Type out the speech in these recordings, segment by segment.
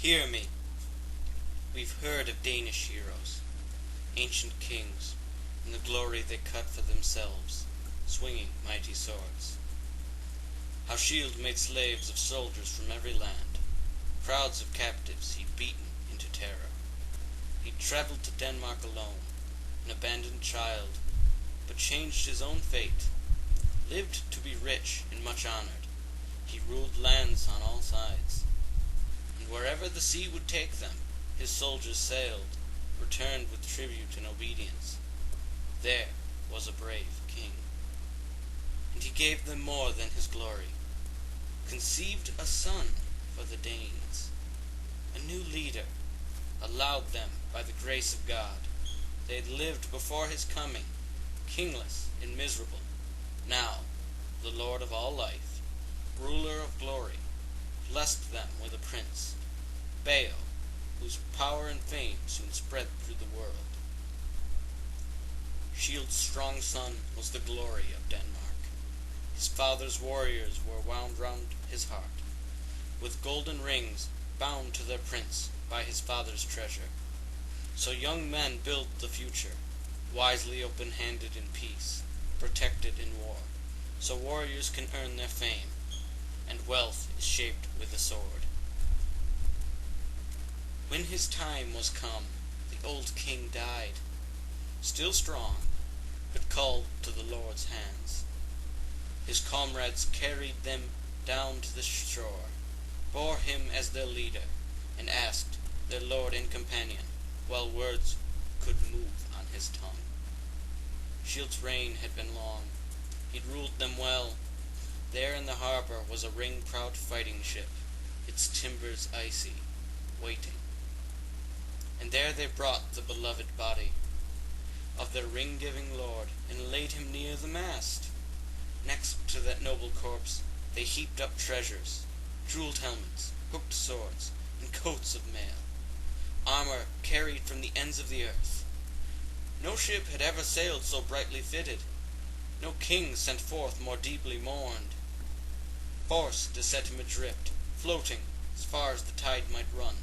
Hear me. We've heard of Danish heroes, ancient kings, and the glory they cut for themselves, swinging mighty swords. How Shield made slaves of soldiers from every land, crowds of captives he'd beaten into terror. He'd traveled to Denmark alone, an abandoned child, but changed his own fate, lived to be rich and much honored. He ruled lands on all sides, and wherever the sea would take them, his soldiers sailed, returned with tribute and obedience. There was a brave king, and he gave them more than his glory, conceived a son for the Danes, a new leader, allowed them by the grace of God. They had lived before his coming, kingless and miserable. Now, the Lord of all life, ruler of glory, blessed them with a prince, Beowulf, whose power and fame soon spread through the world. Shield's strong son was the glory of Denmark. His father's warriors were wound round his heart, with golden rings bound to their prince by his father's treasure. So young men build the future, wisely open-handed in peace, protected in war, so warriors can earn their fame, and wealth is shaped with a sword. When his time was come, the old king died, still strong, but called to the Lord's hands. His comrades carried them down to the shore, bore him as their leader, and asked their lord and companion, while words could move on his tongue. Shield's reign had been long. He'd ruled them well. There in the harbor was a ring-proud fighting ship, its timbers icy, waiting. And there they brought the beloved body of their ring-giving lord, and laid him near the mast. Next to that noble corpse they heaped up treasures, jeweled helmets, hooked swords, and coats of mail, armor carried from the ends of the earth. No ship had ever sailed so brightly fitted, no king sent forth more deeply mourned. Forced to set him adrift, floating as far as the tide might run,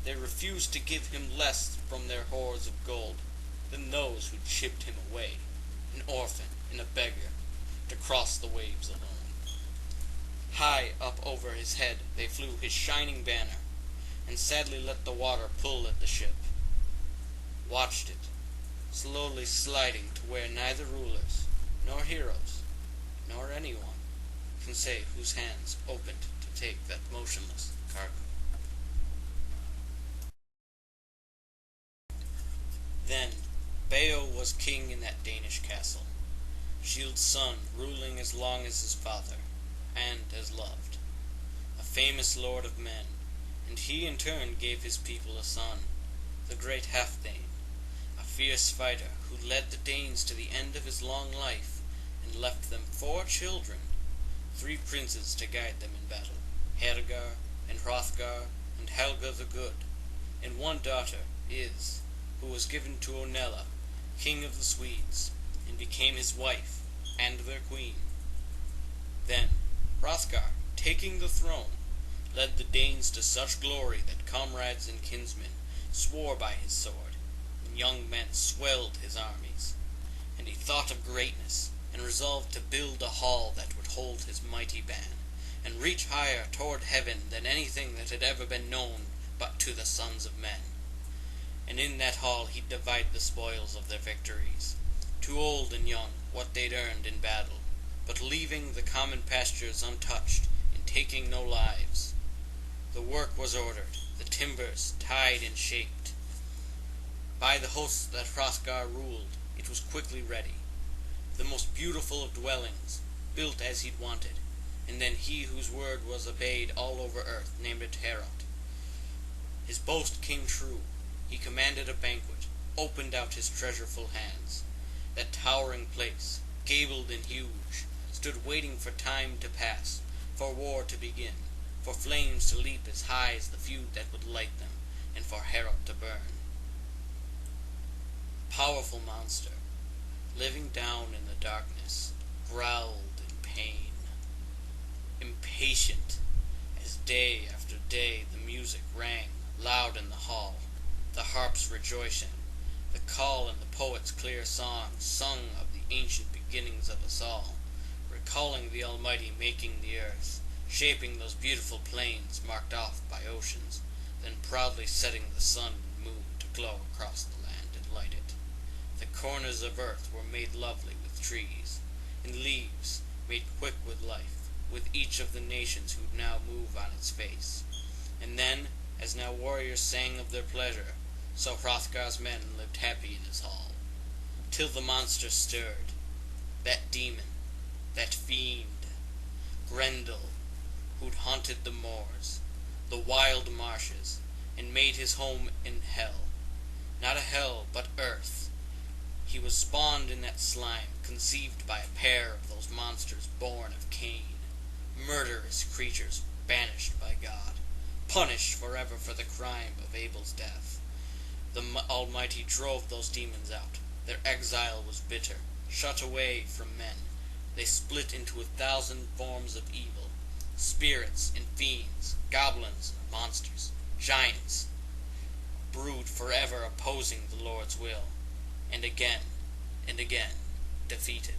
they refused to give him less from their hoards of gold than those who'd shipped him away, an orphan and a beggar, to cross the waves alone. High up over his head they flew his shining banner, and sadly let the water pull at the ship. Watched it, slowly sliding to where neither rulers, nor heroes, nor anyone can say whose hands opened to take that motionless cargo. Then Beowulf was king in that Danish castle, Shield's son ruling as long as his father, and as loved, a famous lord of men, and he in turn gave his people a son, the great Halfdane, a fierce fighter who led the Danes to the end of his long life, and left them 4 children, 3 princes to guide them in battle, Hergar, and Hrothgar, and Helga the Good, and 1 daughter, Is, who was given to Onela, king of the Swedes, and became his wife and their queen. Then Hrothgar, taking the throne, led the Danes to such glory that comrades and kinsmen swore by his sword, and young men swelled his armies. And he thought of greatness, and resolved to build a hall that would hold his mighty band, and reach higher toward heaven than anything that had ever been known but to the sons of men. And in that hall he'd divide the spoils of their victories, to old and young what they'd earned in battle, but leaving the common pastures untouched, and taking no lives. The work was ordered, the timbers tied and shaped. By the hosts that Hrothgar ruled, it was quickly ready, the most beautiful of dwellings, built as he'd wanted, and then he whose word was obeyed all over earth named it Herod. His boast came true. He commanded a banquet, opened out his treasureful hands. That towering place, gabled and huge, stood waiting for time to pass, for war to begin, for flames to leap as high as the feud that would light them, and for Herod to burn. A powerful monster, living down in the darkness, growled in pain. Impatient, as day after day the music rang loud in the hall, the harps rejoicing, the call and the poet's clear song, sung of the ancient beginnings of us all, recalling the Almighty making the earth, shaping those beautiful plains marked off by oceans, then proudly setting the sun and moon to glow across the land and light it. The corners of earth were made lovely with trees, and leaves made quick with life, with each of the nations who'd now move on its face. And then, as now warriors sang of their pleasure, so Hrothgar's men lived happy in his hall, till the monster stirred, that demon, that fiend, Grendel, who'd haunted the moors, the wild marshes, and made his home in hell. Not a hell, but earth. He was spawned in that slime, conceived by a pair of those monsters born of Cain, murderous creatures banished by God, punished forever for the crime of Abel's death. The Almighty drove those demons out. Their exile was bitter, shut away from men. They split into 1,000 forms of evil, spirits and fiends, goblins and monsters, giants, brood forever opposing the Lord's will, and again defeated.